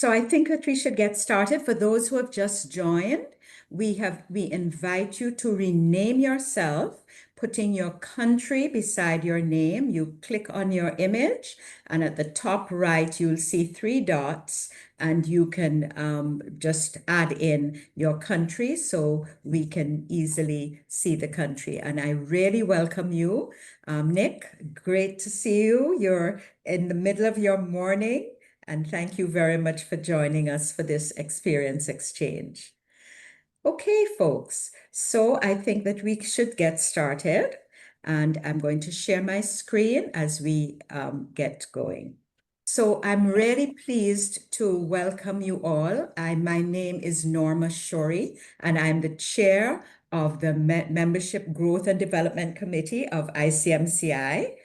So I think that we should get started. For those who have just joined, we invite you to rename yourself, putting your country beside your name. You click on your image, and at the top right, you'll see three dots, and you can just add in your country so we can easily see the country. And I really welcome you. Nick, great to see you. You're in the middle of your morning. And thank you very much for joining us for this experience exchange. Okay, folks, so I think that we should get started. And I'm going to share my screen as we get going. So I'm really pleased to welcome you all. My name is Norma Shorey, and I'm the chair of the Membership Growth and Development Committee of ICMCI.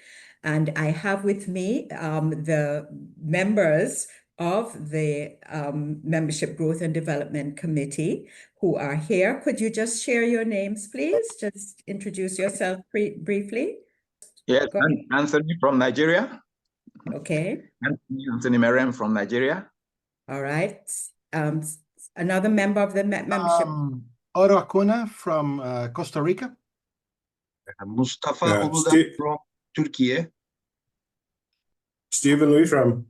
And I have with me the members of the Membership Growth and Development Committee who are here. Could you just share your names, please? Just introduce yourself briefly. Yes, Anthony from Nigeria. Okay. Anthony Merem from Nigeria. All right. Another member of the membership. Oro Akuna from Costa Rica. Mustafa Uludağ from Turkey. Stephen Louis from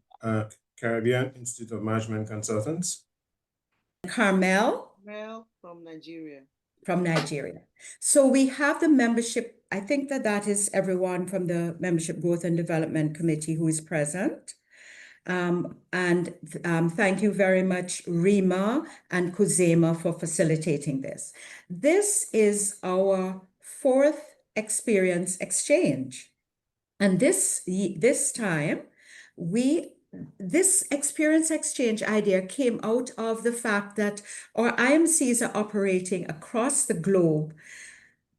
Caribbean Institute of Management Consultants. Carmel from Nigeria. From Nigeria. So we have the membership. I think that is everyone from the Membership Growth and Development Committee who is present. Thank you very much, Rima and Kuzema, for facilitating this. This is our fourth experience exchange. And this time, this experience exchange idea came out of the fact that our IMCs are operating across the globe,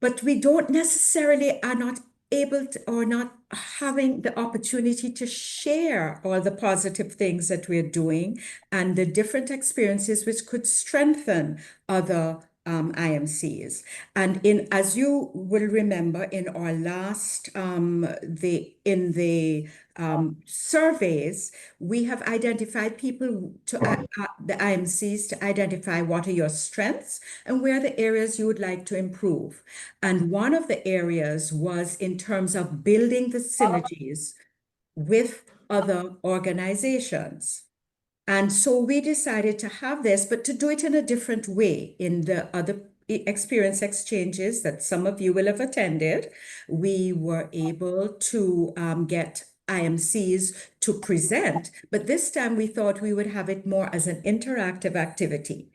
but we don't necessarily are not able to, or not having the opportunity to share all the positive things that we're doing and the different experiences which could strengthen other IMCs. And as you will remember, in our last surveys, we have identified people to the IMCs to identify what are your strengths and where are the areas you would like to improve. And one of the areas was in terms of building the synergies with other organizations. And so we decided to have this, but to do it in a different way. In the other experience exchanges that some of you will have attended, we were able to get IMCs to present, but this time we thought we would have it more as an interactive activity.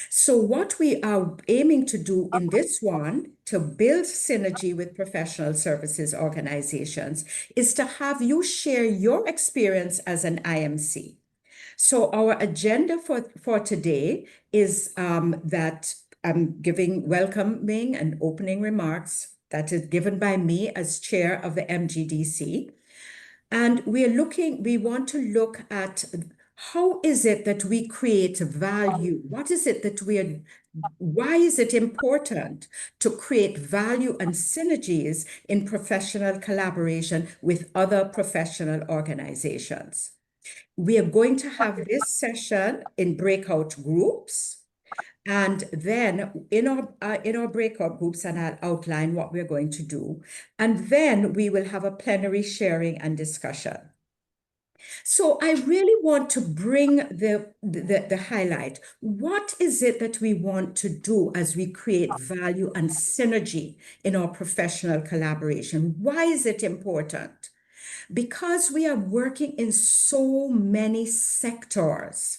So what we are aiming to do in this one, to build synergy with professional services organizations, is to have you share your experience as an IMC. So our agenda for today is that I'm welcoming and opening remarks that is given by me as chair of the MGDC. And we want to look at how is it that we create value? What is it that why is it important to create value and synergies in professional collaboration with other professional organizations? We are going to have this session in breakout groups, and then in our breakout groups, and I'll outline what we're going to do, and then we will have a plenary sharing and discussion. So I really want to bring the highlight. What is it that we want to do as we create value and synergy in our professional collaboration? Why is it important? Because we are working in so many sectors.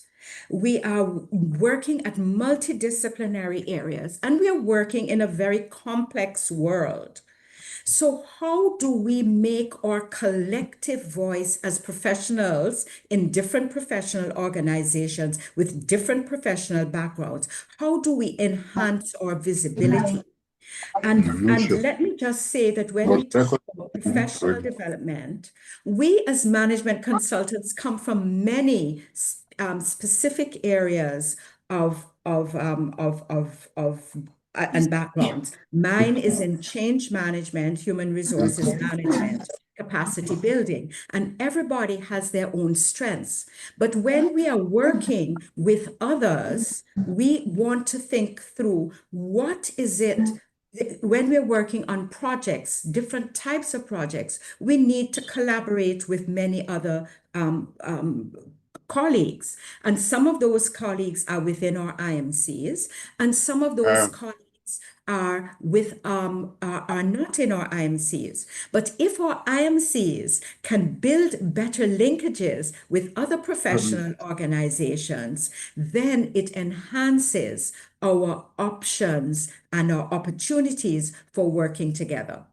We are working at multidisciplinary areas, and we are working in a very complex world. So how do we make our collective voice as professionals in different professional organizations with different professional backgrounds? How do we enhance our visibility? And let me just say that when we talk about professional development, we as management consultants come from many specific areas and backgrounds. Mine is in change management, human resources management, capacity building, and everybody has their own strengths. But when we are working with others, we want to think through what is it when we're working on projects, different types of projects, we need to collaborate with many other colleagues. And some of those colleagues are within our IMCs, and some of those colleagues are not in our IMCs. But if our IMCs can build better linkages with other professional organizations, then it enhances our options and our opportunities for working together.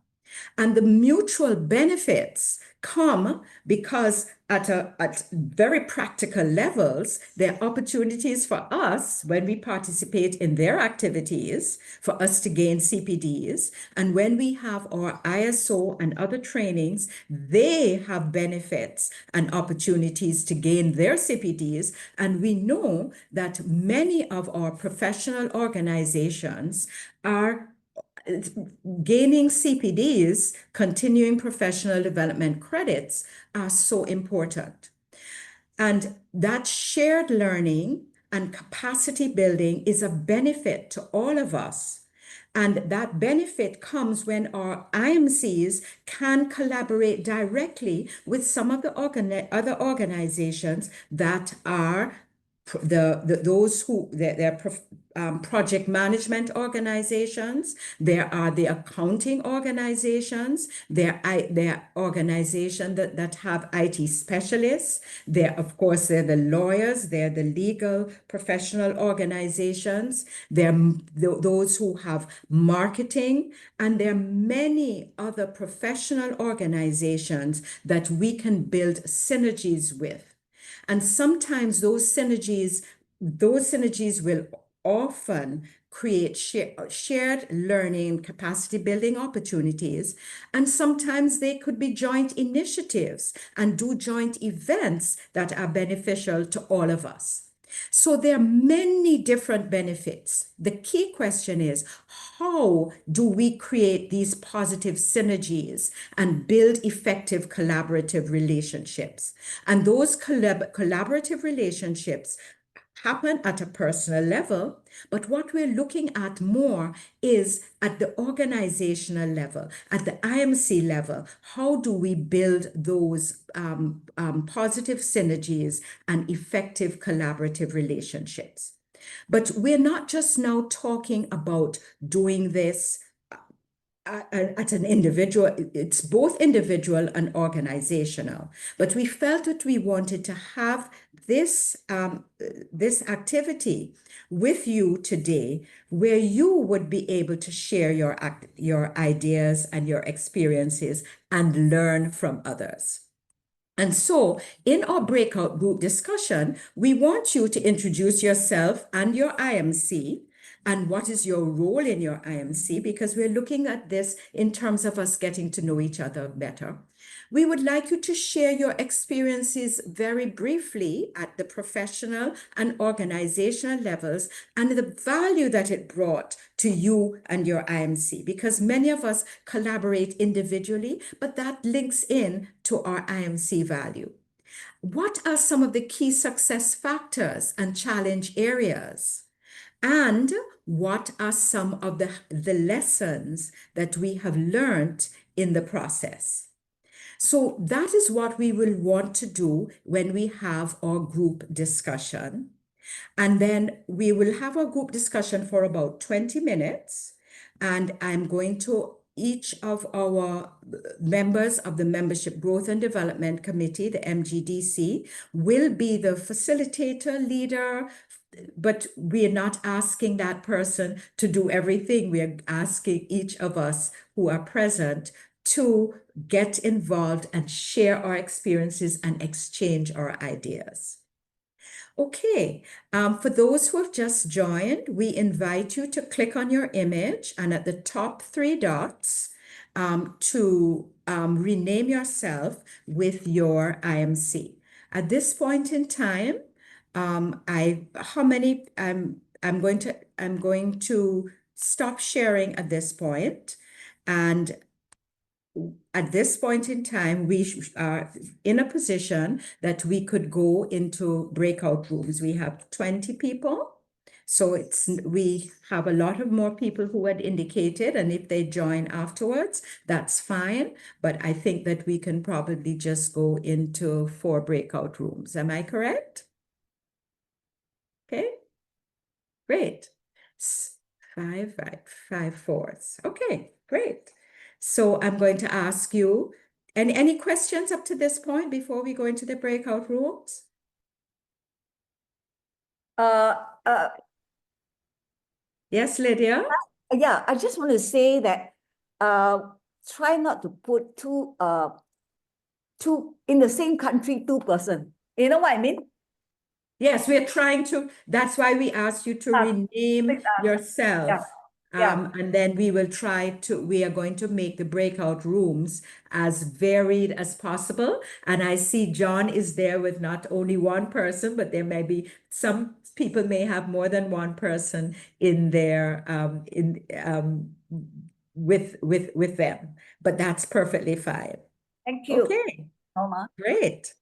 And the mutual benefits come because at very practical levels, there are opportunities for us when we participate in their activities for us to gain CPDs. And when we have our ISO and other trainings, they have benefits and opportunities to gain their CPDs. And we know that many of our professional organizations are gaining CPDs, continuing professional development credits, are so important. And that shared learning and capacity building is a benefit to all of us. And that benefit comes when our IMCs can collaborate directly with some of the other organizations that are those who they're project management organizations. There are the accounting organizations. There are organizations that have IT specialists. There, of course, they're the lawyers. They're the legal professional organizations. There are those who have marketing, and there are many other professional organizations that we can build synergies with. And sometimes those synergies will often create shared learning, capacity building opportunities. And sometimes they could be joint initiatives and do joint events that are beneficial to all of us. So there are many different benefits. The key question is, how do we create these positive synergies and build effective collaborative relationships? And those collaborative relationships happen at a personal level, but what we're looking at more is at the organizational level, at the IMC level. How do we build those positive synergies and effective collaborative relationships? But we're not just now talking about doing this at an individual, it's both individual and organizational. But we felt that we wanted to have this activity with you today, where you would be able to share your ideas and your experiences and learn from others. And so in our breakout group discussion, we want you to introduce yourself and your IMC and what is your role in your IMC, because we're looking at this in terms of us getting to know each other better. We would like you to share your experiences very briefly at the professional and organizational levels and the value that it brought to you and your IMC, because many of us collaborate individually, but that links in to our IMC value. What are some of the key success factors and challenge areas? And what are some of the lessons that we have learned in the process? So that is what we will want to do when we have our group discussion. And then we will have our group discussion for about 20 minutes. And I'm going to each of our members of the Membership Growth and Development Committee, the MGDC, will be the facilitator, leader, but we are not asking that person to do everything. We are asking each of us who are present to get involved and share our experiences and exchange our ideas. Okay, for those who have just joined, we invite you to click on your image and at the top 3 dots to rename yourself with your IMC. At this point in time, I'm going to stop sharing at this point, and at this point in time, we are in a position that we could go into breakout rooms. We have 20 people. So we have a lot of more people who had indicated, and if they join afterwards, that's fine. But I think that we can probably just go into 4 breakout rooms. Am I correct? Okay, great. 5, right, 5 fourths. Okay, great. So I'm going to ask you, any questions up to this point before we go into the breakout rooms? Yes, Lydia? Yeah, I just want to say that try not to put two in the same country, 2 person. You know what I mean? Yes, we're trying to, that's why we asked you to rename yourself. And then we are going to make the breakout rooms as varied as possible. And I see John is there with not only one person, but there may be some people may have more than one person in there with them. But that's perfectly fine. Thank you. Okay, Norma. great.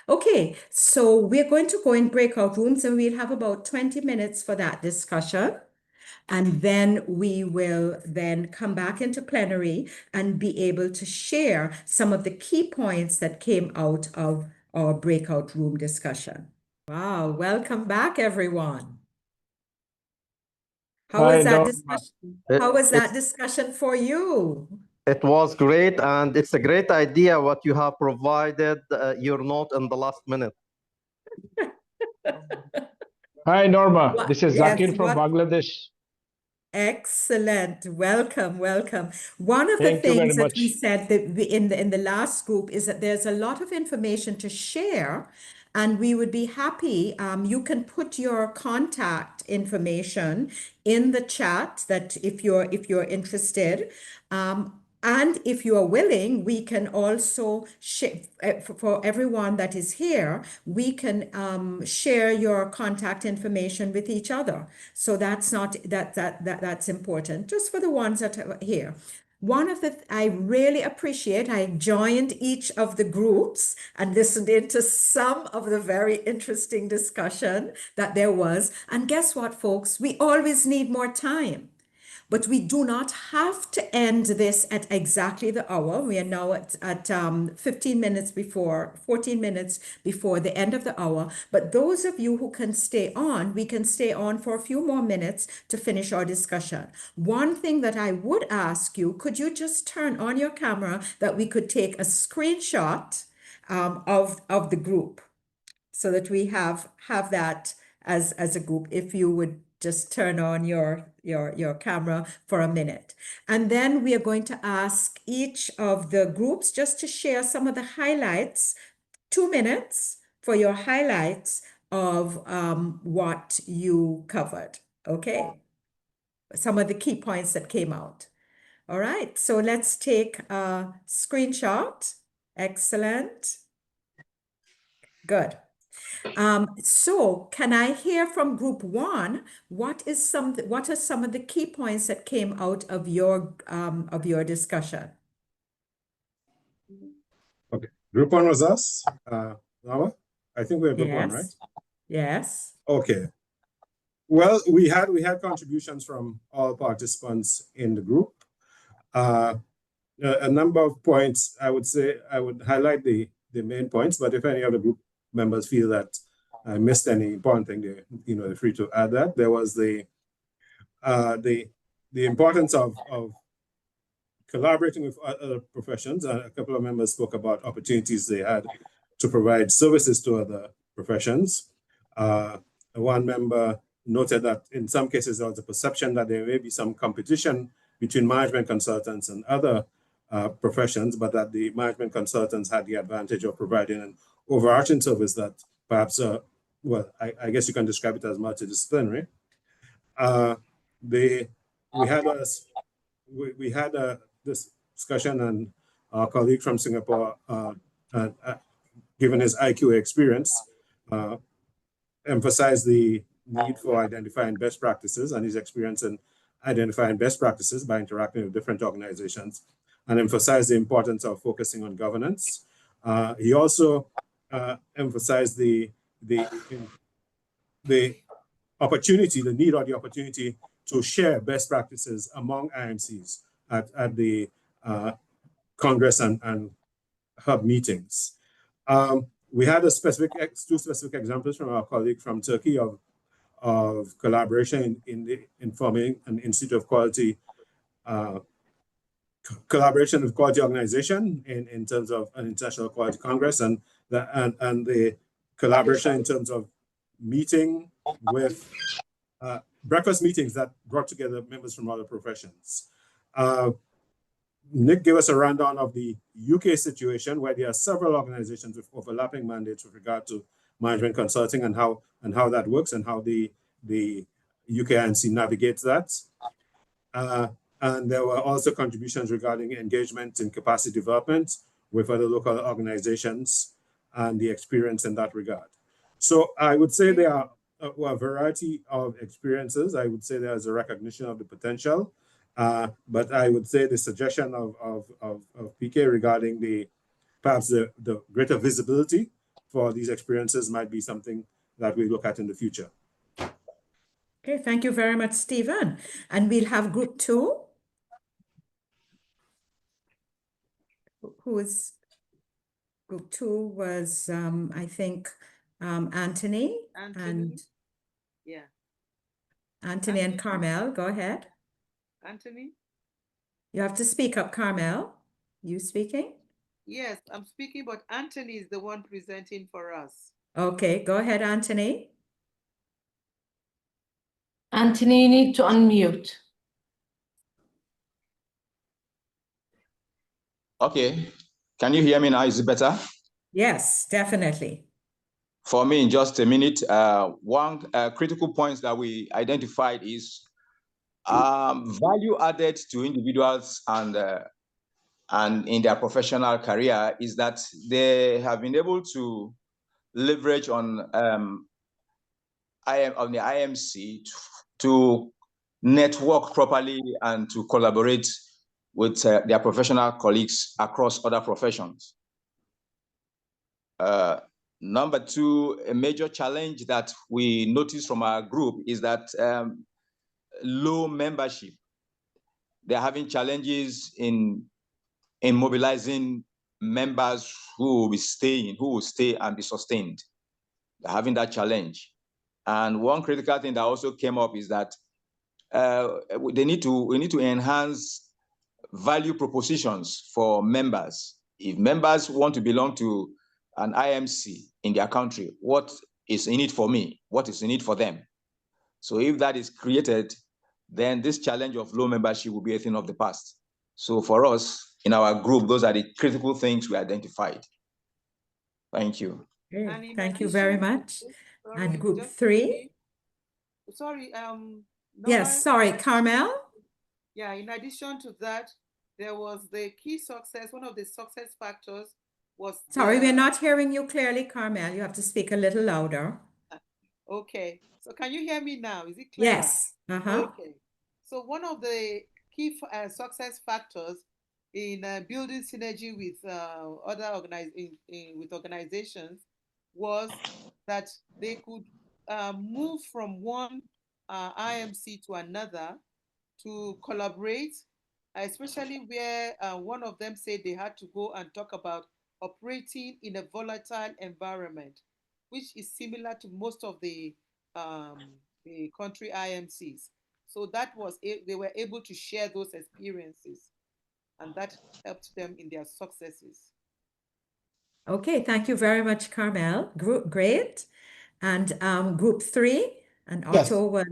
Okay, so we're going to go in breakout rooms and we'll have about 20 minutes for that discussion. And then we will then come back into plenary and be able to share some of the key points that came out of our breakout room discussion. Wow, welcome back, everyone. How was that discussion? How was that discussion for you? It was great, and it's a great idea what you have provided your note in the last minute. Hi, Norma. This is Zakir from Yes, Bangladesh. Excellent. Welcome, welcome. One of the Thank you very things that much. we said that in the last group is that there's a lot of information to share, and we would be happy. You can put your contact information in the chat that if you're interested. And if you are willing, we can also share for everyone that is here, we can share your contact information with each other. So that's not that's important, just for the ones that are here. One of the I really appreciate, I joined each of the groups and listened into some of the very interesting discussion that there was. And guess what, folks? We always need more time. But we do not have to end this at exactly the hour. We are now at 14 minutes before the end of the hour. But those of you who can stay on, we can stay on for a few more minutes to finish our discussion. One thing that I would ask you, could you just turn on your camera that we could take a screenshot of the group so that we have that as a group, if you would just turn on your camera for a minute. And then we are going to ask each of the groups just to share some of the highlights, 2 minutes for your highlights of what you covered, okay? Some of the key points that came out. All right, so let's take a screenshot. Excellent. Good. So can I hear from group 1, what are some of the key points that came out of your discussion? Okay, group 1 was us. Norma? I think we're group 1, right? Yes. Okay. Well, we had contributions from all participants in the group. A number of points, I would say, I would highlight the main points, but if any of the group members feel that I missed any important thing, they're free to add that. There was the importance of collaborating with other professions. A couple of members spoke about opportunities they had to provide services to other professions. One member noted that in some cases there was a perception that there may be some competition between management consultants and other professions, but that the management consultants had the advantage of providing an overarching service that perhaps, I guess you can describe it as multidisciplinary. We had this discussion, and our colleague from Singapore, given his IQA experience, emphasized the need for identifying best practices and his experience in identifying best practices by interacting with different organizations and emphasized the importance of focusing on governance. He also emphasized the opportunity, the need or the opportunity to share best practices among IMCs at the Congress and hub meetings. We had two specific examples from our colleague from Turkey of collaboration in forming an Institute of Quality, collaboration with quality organization in terms of an International Quality Congress, and the collaboration in terms of meeting with breakfast meetings that brought together members from other professions. Nick gave us a rundown of the UK situation, where there are several organizations with overlapping mandates with regard to management consulting and how that works and how the UK IMC navigates that. And there were also contributions regarding engagement in capacity development with other local organizations and the experience in that regard. So I would say there are a variety of experiences. I would say there's a recognition of the potential. But I would say the suggestion of PK regarding perhaps the greater visibility for these experiences might be something that we look at in the future. Okay, thank you very much, Stephen. And we'll have group 2. Who is group 2 was, I think, Anthony. And yeah. Anthony and Carmel, go ahead. Anthony? You have to speak up, Carmel. You speaking? Yes, I'm speaking, but Anthony is the one presenting for us. Okay, go ahead, Anthony. Anthony, you need to unmute. Okay. Can you hear me now? Is it better? Yes, definitely. For me, in just a minute, one critical point that we identified is value added to individuals and in their professional career is that they have been able to leverage on the IMC to network properly and to collaborate with their professional colleagues across other professions. Number 2, a major challenge that we noticed from our group is that low membership. They're having challenges in mobilizing members who will stay and be sustained. They're having that challenge. And one critical thing that also came up is that we need to enhance value propositions for members. If members want to belong to an IMC in their country, what is in it for me? What is in it for them? So if that is created, then this challenge of low membership will be a thing of the past. So for us, in our group, those are the critical things we identified. Thank you. Okay, thank you very much. And group 3? Sorry, Yes, sorry, Carmel? Yeah, in addition to that, there was the key success, one of the success factors was... Sorry, we're not hearing you clearly, Carmel. You have to speak a little louder. Okay, so can you hear me now? Is it clear? Yes. Okay, so one of the key success factors in building synergy with other organizations was that they could move from one IMC to another to collaborate, especially where one of them said they had to go and talk about operating in a volatile environment, which is similar to most of the country IMCs. So that was they were able to share those experiences, and that helped them in their successes. Okay, thank you very much, Carmel. Great. And group 3, and Otto was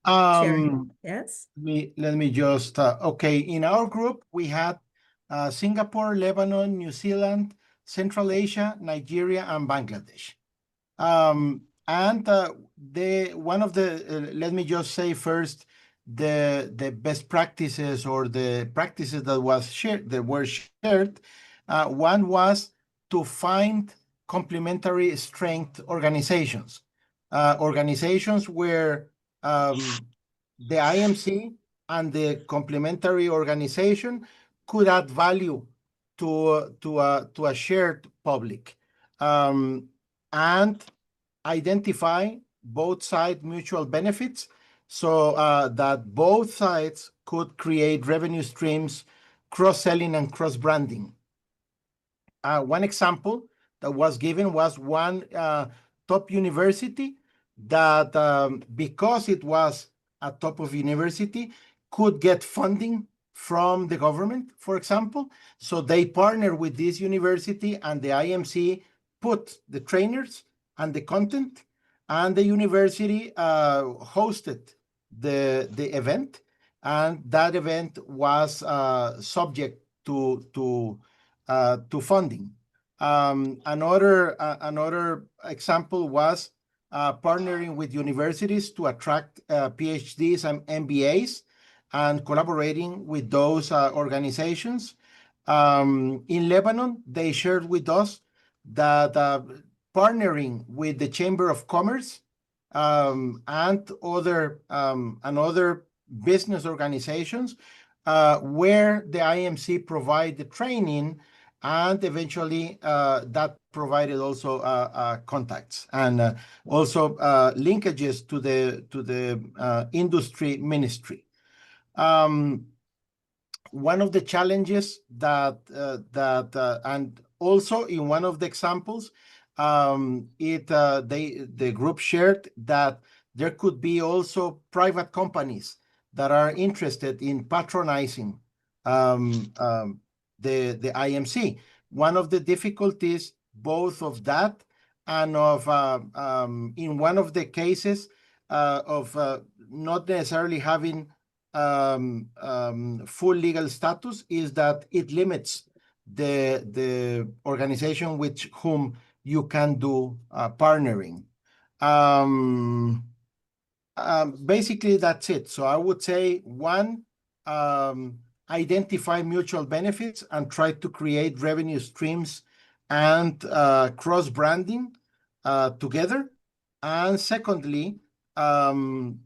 sharing. Yes. Let me just, okay, in our group, we had Singapore, Lebanon, New Zealand, Central Asia, Nigeria, and Bangladesh. Let me just say first, the best practices or the practices that were shared, one was to find complementary strength organizations, organizations where the IMC and the complementary organization could add value to a shared public, and identify both side mutual benefits, so that both sides could create revenue streams, cross-selling and cross-branding. One example that was given was one top university that, because it was a top of university, could get funding from the government, for example. So they partner with this university, and the IMC put the trainers and the content, and the university hosted the event, and that event was subject to funding. Another example was partnering with universities to attract PhDs and MBAs, and collaborating with those organizations. In Lebanon, they shared with us that partnering with the Chamber of Commerce and other business organizations, where the IMC provide the training, and eventually that provided also contacts and also linkages to the industry ministry. One of the challenges that and also in one of the examples, the group shared that there could be also private companies that are interested in patronizing the IMC. One of the difficulties, both of that and of in one of the cases of not necessarily having full legal status, is that it limits the organization with whom you can do partnering. Basically, that's it. So I would say, one, identify mutual benefits and try to create revenue streams and cross-branding together. And secondly, and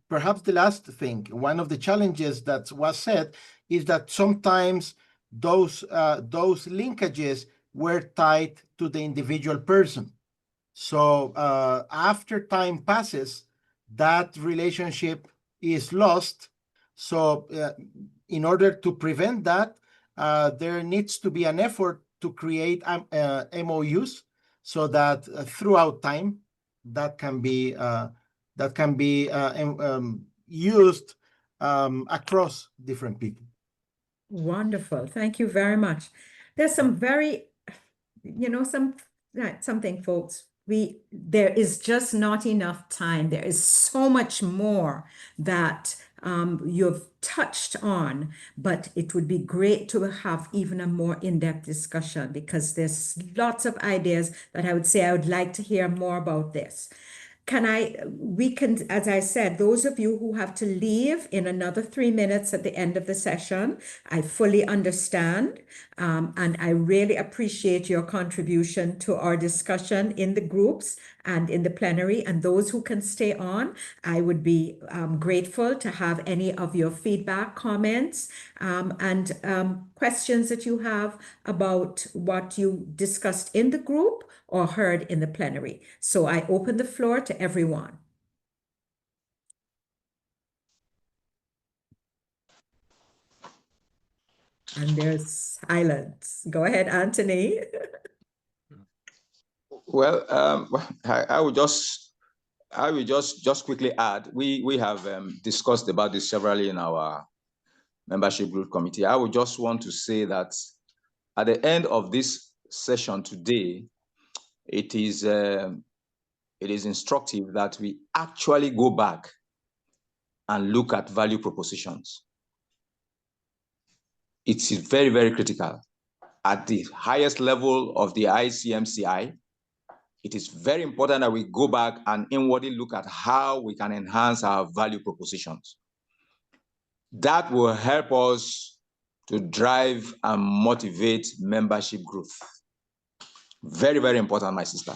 perhaps the last thing, one of the challenges that was said is that sometimes those linkages were tied to the individual person. So after time passes, that relationship is lost. So in order to prevent that, there needs to be an effort to create MOUs, so that throughout time that can be used across different people. Wonderful. Thank you very much. There's some very, something, folks. There is just not enough time. There is so much more that you've touched on, but it would be great to have even a more in-depth discussion, because there's lots of ideas that I would say I would like to hear more about this. We can, as I said, those of you who have to leave in another 3 minutes at the end of the session, I fully understand. And I really appreciate your contribution to our discussion in the groups and in the plenary. And those who can stay on, I would be grateful to have any of your feedback, comments, and questions that you have about what you discussed in the group or heard in the plenary. So I open the floor to everyone. And there's silence. Go ahead, Anthony. Well, I will just quickly add, we have discussed about this severally in our membership group committee. I would just want to say that at the end of this session today, it is instructive that we actually go back and look at value propositions. It's very, very critical. At the highest level of the ICMCI, it is very important that we go back and inwardly look at how we can enhance our value propositions. That will help us to drive and motivate membership growth. Very, very important, my sister.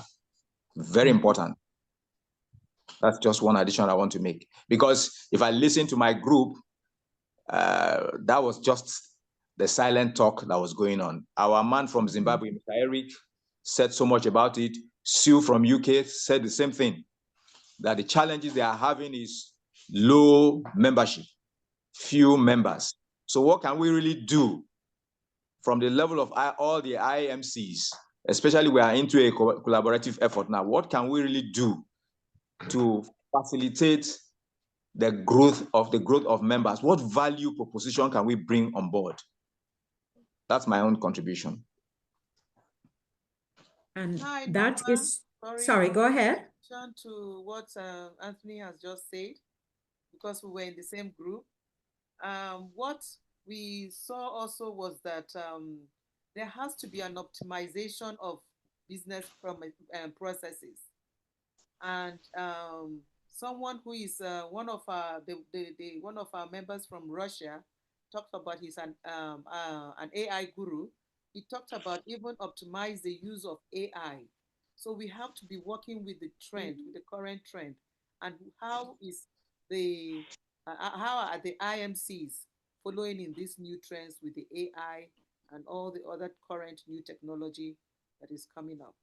Very important. That's just one addition I want to make. Because if I listen to my group, that was just the silent talk that was going on. Our man from Zimbabwe, Mr. Eric, said so much about it. Sue from UK said the same thing, that the challenges they are having is low membership, few members. So what can we really do from the level of all the IMCs, especially we are into a collaborative effort now, what can we really do to facilitate the growth of members? What value proposition can we bring on board? That's my own contribution. And Hi, that Norma. is, sorry, go ahead. To what Anthony has just said, because we were in the same group. What we saw also was that there has to be an optimization of business processes. And someone who is one of our members from Russia talked about he's an AI guru. He talked about even optimize the use of AI. So we have to be working with the trend, with the current trend, and how are the IMCs following in these new trends with the AI and all the other current new technology that is coming up.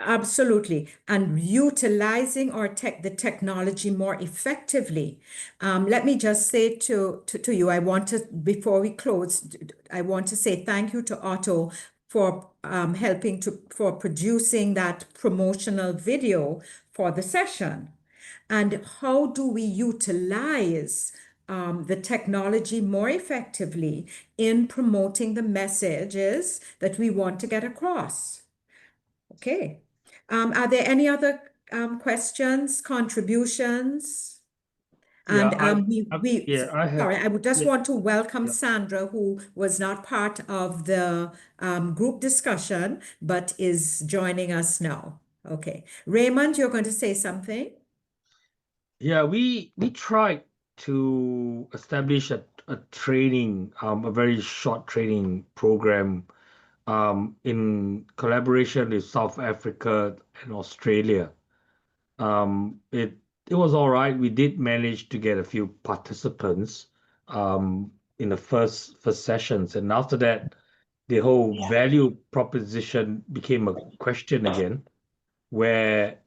Absolutely. And utilizing the technology more effectively. Let me just say to you, before we close, I want to say thank you to Otto for for producing that promotional video for the session. And how do we utilize the technology more effectively in promoting the messages that we want to get across? Okay. Are there any other questions, contributions? And sorry, I would just want to welcome Sandra, who was not part of the group discussion, but is joining us now. Okay. Raymond, you're going to say something? Yeah, we tried to establish a training, a very short training program in collaboration with South Africa and Australia. It was all right. We did manage to get a few participants in the first sessions, and after that, the whole value proposition became a question again, where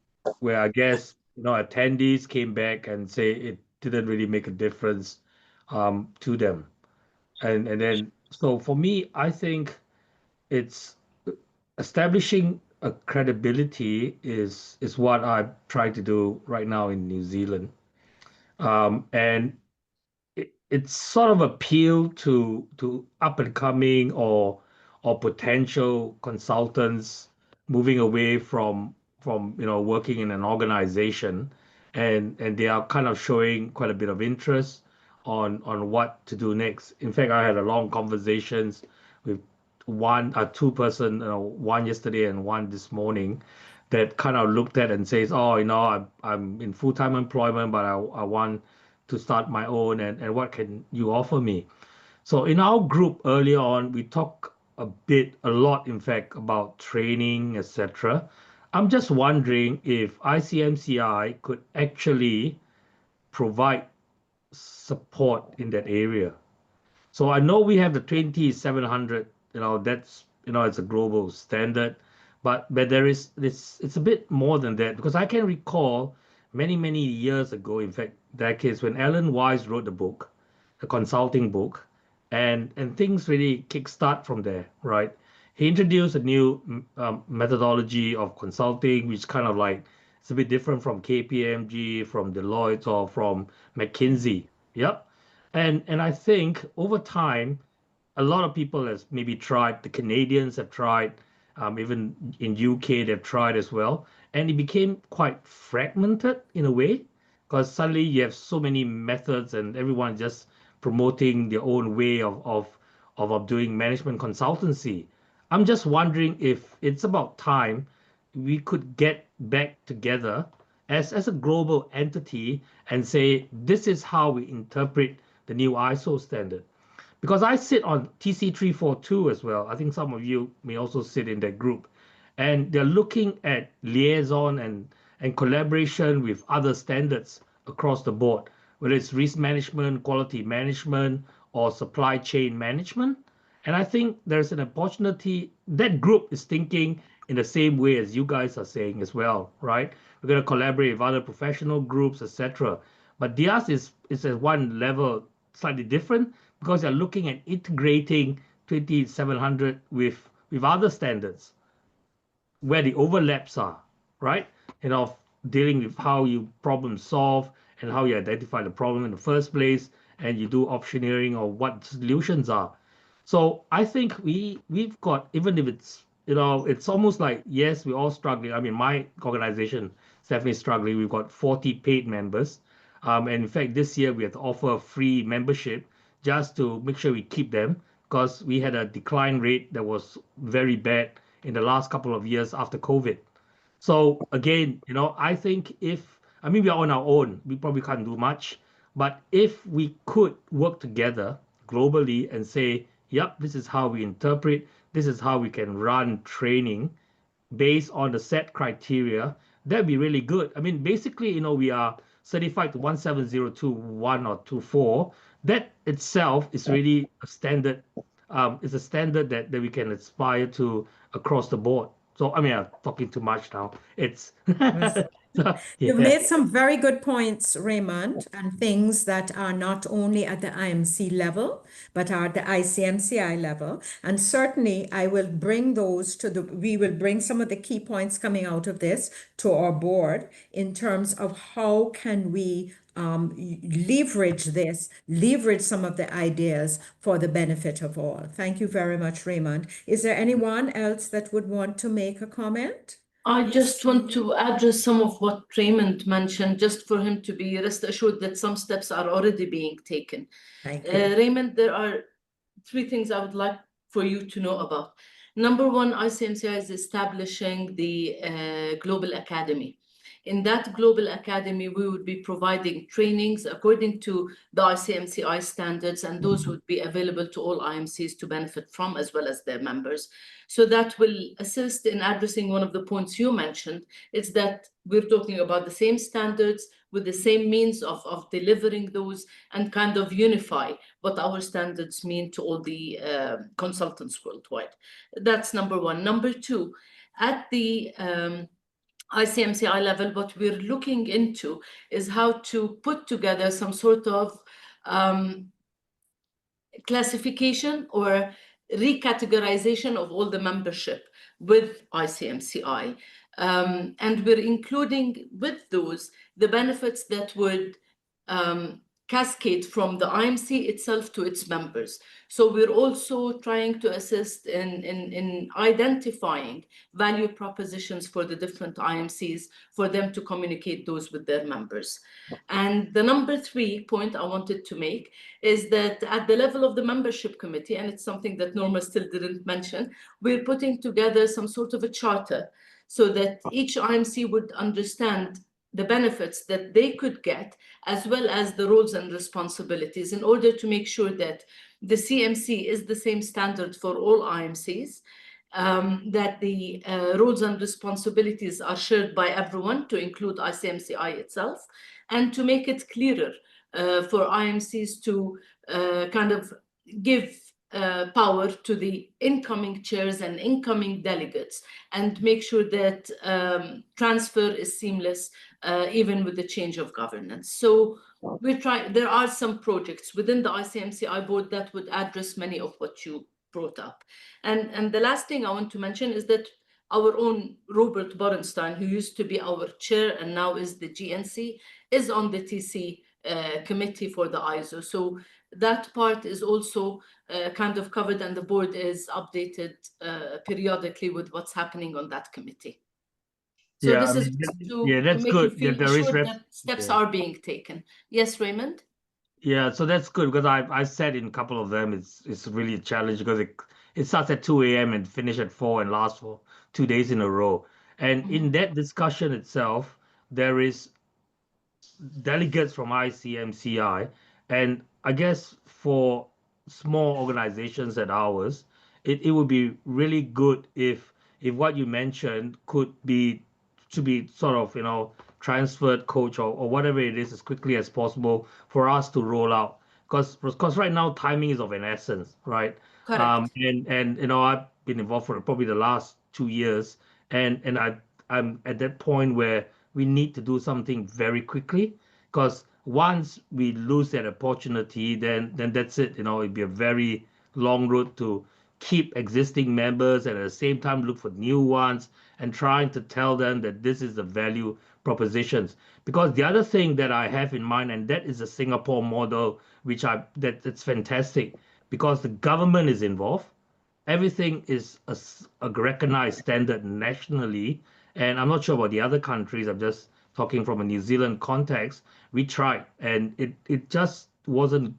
I guess attendees came back and say it didn't really make a difference to them, and then so for me, I think it's establishing a credibility is what I'm trying to do right now in New Zealand, and it's sort of appeal to up and coming or potential consultants moving away from working in an organization, and they are kind of showing quite a bit of interest on what to do next. In fact, I had a long conversations with two person, one yesterday and one this morning, that kind of looked at and says, oh, I'm in full-time employment, but I want to start my own, and what can you offer me? So in our group earlier on, we talk a lot, in fact, about training, etc. I'm just wondering if ICMCI could actually provide support in that area. So I know we have the 20700, that's it's a global standard, but it's a bit more than that, because I can recall many years ago, in fact decades, when Alan Wise wrote the book, the consulting book, and things really kickstart from there, right? He introduced a new methodology of consulting, which kind of like it's a bit different from KPMG, from Deloitte, or from McKinsey. Yep. And I think over time, a lot of people has maybe tried. The Canadians have tried, even in UK they've tried as well, and it became quite fragmented in a way, because suddenly you have so many methods and everyone just promoting their own way of doing management consultancy. I'm just wondering if it's about time we could get back together as a global entity and say this is how we interpret the new ISO standard. Because I sit on TC342 as well. I think some of you may also sit in that group. And they're looking at liaison and collaboration with other standards across the board, whether it's risk management, quality management, or supply chain management. And I think there's an opportunity that group is thinking in the same way as you guys are saying as well, right? We're going to collaborate with other professional groups, etc. But theirs is at one level slightly different because they're looking at integrating 2700 with other standards where the overlaps are, right? Dealing with how you problem solve and how you identify the problem in the first place, and you do optioneering or what solutions are. So I think we've got, even if it's almost like, yes, we're all struggling. I mean, my organization is definitely struggling. We've got 40 paid members. And in fact, this year we have to offer a free membership just to make sure we keep them, because we had a decline rate that was very bad in the last couple of years after COVID. So again, I think I mean, we are on our own, we probably can't do much, but if we could work together globally and say, yep, this is how we interpret, this is how we can run training based on the set criteria, that'd be really good. I mean, basically, we are certified to 17021 or 24. That itself is really a standard. It's a standard that we can aspire to across the board. So, I mean, I'm talking too much now. It's You've yeah. made some very good points, Raymond, and things that are not only at the IMC level, but are at the ICMCI level. And certainly we will bring some of the key points coming out of this to our board in terms of how can we leverage some of the ideas for the benefit of all. Thank you very much, Raymond. Is there anyone else that would want to make a comment? I just want to address some of what Raymond mentioned, just for him to be rest assured that some steps are already being taken. Thank you. Raymond, there are 3 things I would like for you to know about. Number 1, ICMCI is establishing the Global Academy. In that Global Academy, we would be providing trainings according to the ICMCI standards, and those would be available to all IMCs to benefit from, as well as their members. So that will assist in addressing one of the points you mentioned. It's that we're talking about the same standards with the same means of delivering those, and kind of unify what our standards mean to all the consultants worldwide. That's number 1. Number 2, at the ICMCI level, what we're looking into is how to put together some sort of classification or recategorization of all the membership with ICMCI. And we're including with those the benefits that would cascade from the IMC itself to its members. So we're also trying to assist in identifying value propositions for the different IMCs for them to communicate those with their members. And the number 3 point I wanted to make is that at the level of the membership committee, and it's something that Norma still didn't mention, we're putting together some sort of a charter so that each IMC would understand the benefits that they could get, as well as the roles and responsibilities, in order to make sure that the CMC is the same standard for all IMCs, that the roles and responsibilities are shared by everyone, to include ICMCI itself, and to make it clearer for IMCs to kind of give power to the incoming chairs and incoming delegates, and make sure that transfer is seamless, even with the change of governance. So there are some projects within the ICMCI board that would address many of what you brought up. And the last thing I want to mention is that our own Robert Borenstein, who used to be our chair and now is the GNC, is on the TC committee for the ISO. So that part is also kind of covered, and the board is updated periodically with what's happening on that committee. So Yeah, this I is mean, just to yeah, that's make good. you Yeah, feel there is assured that steps are being taken. Yes, Raymond? Yeah, so that's good, because I said in a couple of them it's really a challenge, because it starts at 2 a.m. and finish at 4 and lasts for 2 days in a row. And in that discussion itself, there is delegates from ICMCI, and I guess for small organizations like ours, it would be really good if what you mentioned could be to be sort of transferred coach or whatever it is as quickly as possible for us to roll out. Because right now timing is of an essence, right? Correct. And you know, I've been involved for probably the last 2 years, and I'm at that point where we need to do something very quickly, because once we lose that opportunity, then that's it. You know, it'd be a very long road to keep existing members and at the same time look for new ones and trying to tell them that this is the value propositions. Because the other thing that I have in mind, and that is the Singapore model, which that's fantastic, because the government is involved. Everything is a recognized standard nationally. And I'm not sure about the other countries. I'm just talking from a New Zealand context. We tried, and it just wasn't.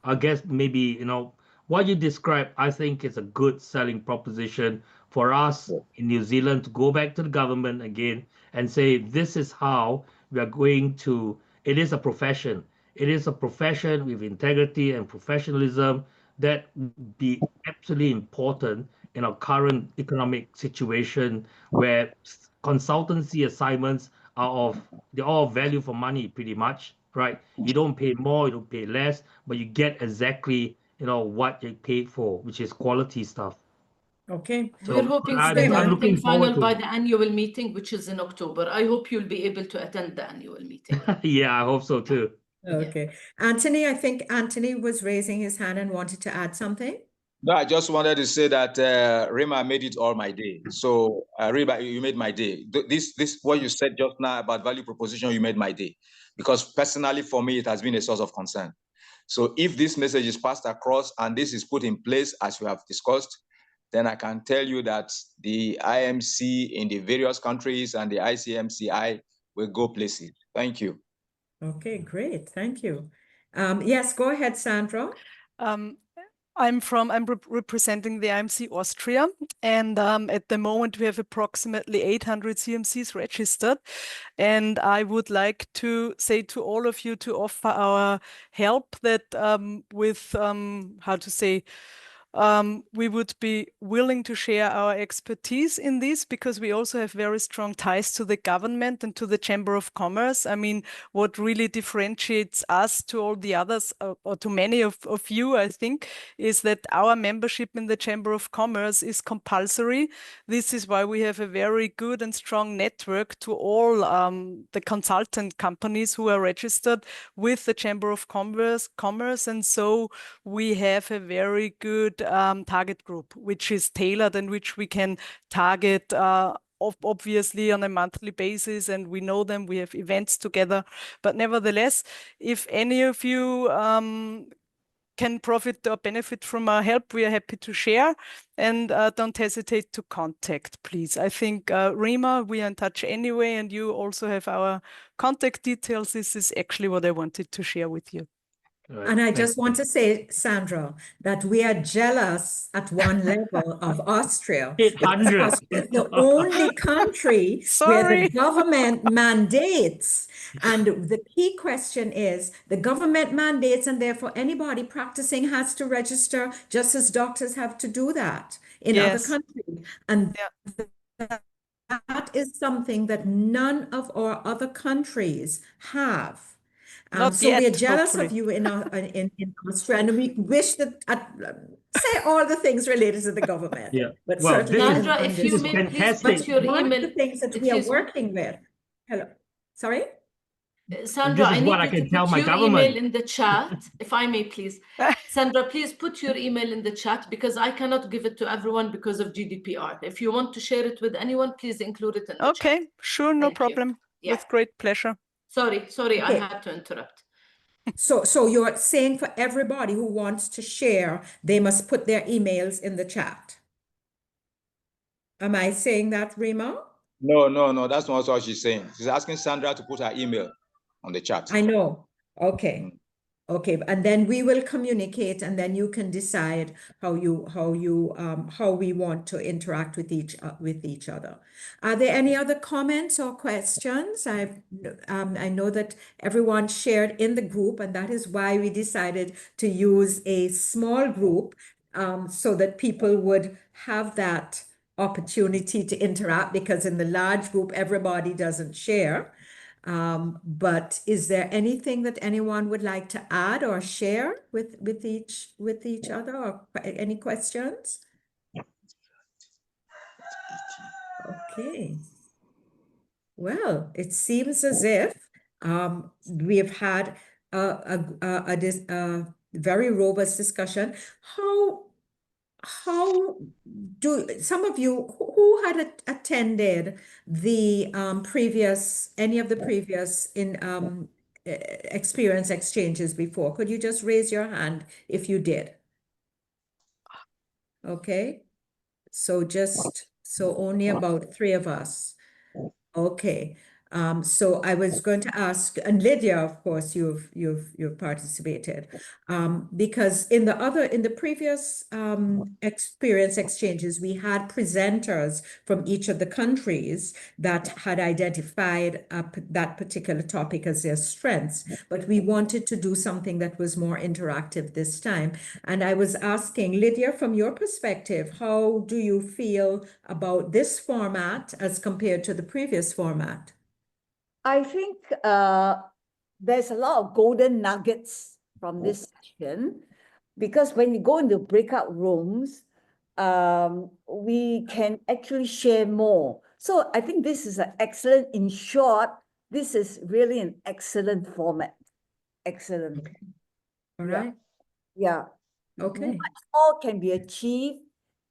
I guess maybe, you know, what you described, I think is a good selling proposition for us in New Zealand to go back to the government again and say, this is how we are going to, it is a profession. It is a profession with integrity and professionalism that would be absolutely important in our current economic situation, where consultancy assignments they're all value for money pretty much, right? You don't pay more, you don't pay less, but you get exactly, you know, what you paid for, which is quality stuff. Okay. We're hoping for I'm looking forward final to by it. the annual meeting, which is in October. I hope you'll be able to attend the annual meeting. Yeah, I hope so too. Okay. Anthony, I think Anthony was raising his hand and wanted to add something. No, I just wanted to say that Rima made it all my day. So Rima, you made my day. This what you said just now about value proposition, you made my day. Because personally for me, it has been a source of concern. So if this message is passed across and this is put in place as we have discussed, then I can tell you that the IMC in the various countries and the ICMCI will go places. Thank you. Okay, great. Thank you. Yes, go ahead, Sandra. I'm representing the IMC Austria, and at the moment we have approximately 800 CMCs registered. And I would like to say to all of you to offer our help that with how to say, we would be willing to share our expertise in this, because we also have very strong ties to the government and to the Chamber of Commerce. I mean, what really differentiates us to all the others, or to many of you, I think, is that our membership in the Chamber of Commerce is compulsory. This is why we have a very good and strong network to all the consultant companies who are registered with the Chamber of Commerce. And so we have a very good target group, which is tailored and which we can target obviously on a monthly basis, and we know them, we have events together. But nevertheless, if any of you can profit or benefit from our help, we are happy to share, and don't hesitate to contact, please. I think Rima, we are in touch anyway, and you also have our contact details. This is actually what I wanted to share with you. Right. And I just want to say, Sandra, that we are jealous at one level of Austria. 800. Austria is the only country where the government mandates. And the key question is the government mandates, and therefore anybody practicing has to register, just as doctors have to do that in other countries. And that is something that none of our other countries have. So we are jealous of you in Austria, and we wish that say all the things related to the government. Yeah. But Well, certainly, Sandra, if you may please put your one email. of the things that we are working with. Hello, sorry. Sandra, I need you to tell put my your government. email in the chat, if I may, please. Sandra, please put your email in the chat, because I cannot give it to everyone because of GDPR. If you want to share it with anyone, please include it in the chat. Okay, sure, no problem. With great pleasure. Sorry, Okay. I had to interrupt. So you're saying for everybody who wants to share, they must put their emails in the chat. Am I saying that, Rima? No, that's not what she's saying. She's asking Sandra to put her email on the chat. I know. Okay. Okay, and then we will communicate, and then you can decide how we want to interact with each other. Are there any other comments or questions? I know that everyone shared in the group, and that is why we decided to use a small group so that people would have that opportunity to interact, because in the large group everybody doesn't share. But is there anything that anyone would like to add or share with each other, or any questions? Okay. Well, it seems as if we have had a very robust discussion. How do some of you who had attended the any of the previous experience exchanges before? Could you just raise your hand if you did? Okay. So only about 3 of us. Okay. So I was going to ask, and Lydia, of course, you've participated, because in the previous experience exchanges, we had presenters from each of the countries that had identified that particular topic as their strengths, but we wanted to do something that was more interactive this time. And I was asking Lydia, from your perspective, how do you feel about this format as compared to the previous format? I think there's a lot of golden nuggets from this session, because when you go into breakout rooms, we can actually share more. So I think this is an excellent, in short, this is really an excellent format. Excellent. Okay. All right. Yeah. Okay. Much more can be achieved,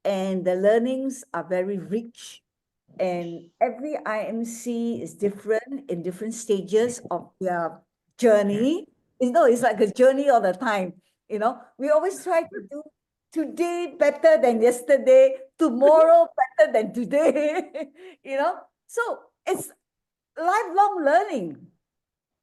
and the learnings are very rich. And every IMC is different in different stages of their journey. It's like a journey all the time. We always try to do today better than yesterday, tomorrow better than today. So it's lifelong learning.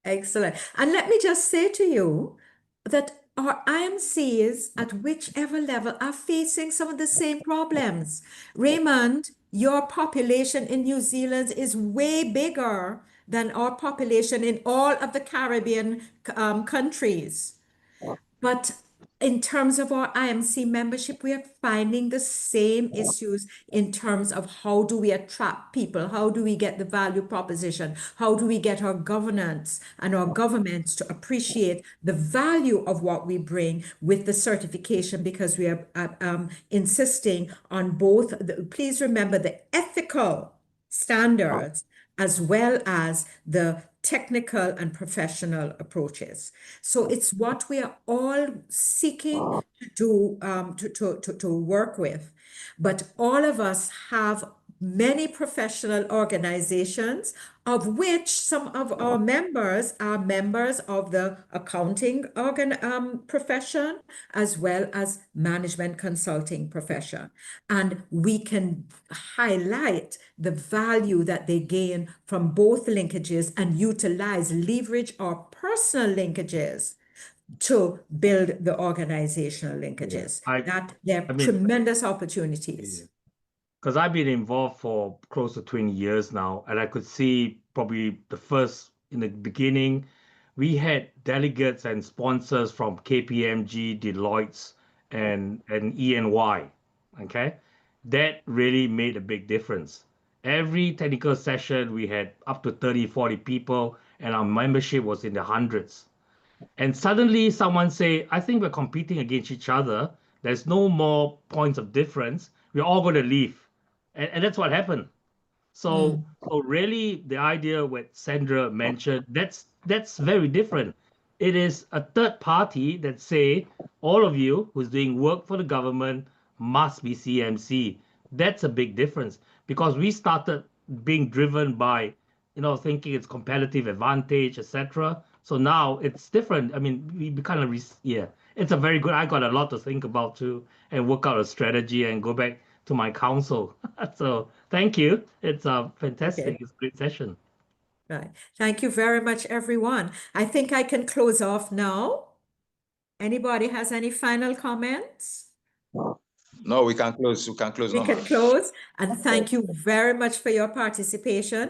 Excellent. And let me just say to you that our IMCs at whichever level are facing some of the same problems. Raymond, your population in New Zealand is way bigger than our population in all of the Caribbean countries. But in terms of our IMC membership, we are finding the same issues in terms of how do we attract people? How do we get the value proposition? How do we get our governance and our governments to appreciate the value of what we bring with the certification? Because we are insisting on both, please remember, the ethical standards as well as the technical and professional approaches. So it's what we are all seeking to do, to work with. But all of us have many professional organizations, of which some of our members are members of the accounting profession, as well as management consulting profession. And we can highlight the value that they gain from both linkages and leverage our personal linkages to build the organizational linkages. There are tremendous opportunities. Because I've been involved for close to 20 years now, and I could see probably in the beginning, we had delegates and sponsors from KPMG, Deloitte, and EY, okay? That really made a big difference. Every technical session, we had up to 30, 40 people, and our membership was in the hundreds. And suddenly someone say, I think we're competing against each other. There's no more points of difference. We're all going to leave. And that's what happened. So really the idea what Sandra mentioned, that's very different. It is a third party that say, all of you who's doing work for the government must be CMC. That's a big difference, because we started being driven by, thinking it's competitive advantage, etc. So now it's different. I mean, we kind of, it's a very good, I got a lot to think about too, and work out a strategy and go back to my council. So thank you. It's a fantastic, It's a great session. Right. Thank you very much, everyone. I think I can close off now. Anybody has any final comments? No, we can close. We can close. We can close. And thank you very much for your participation.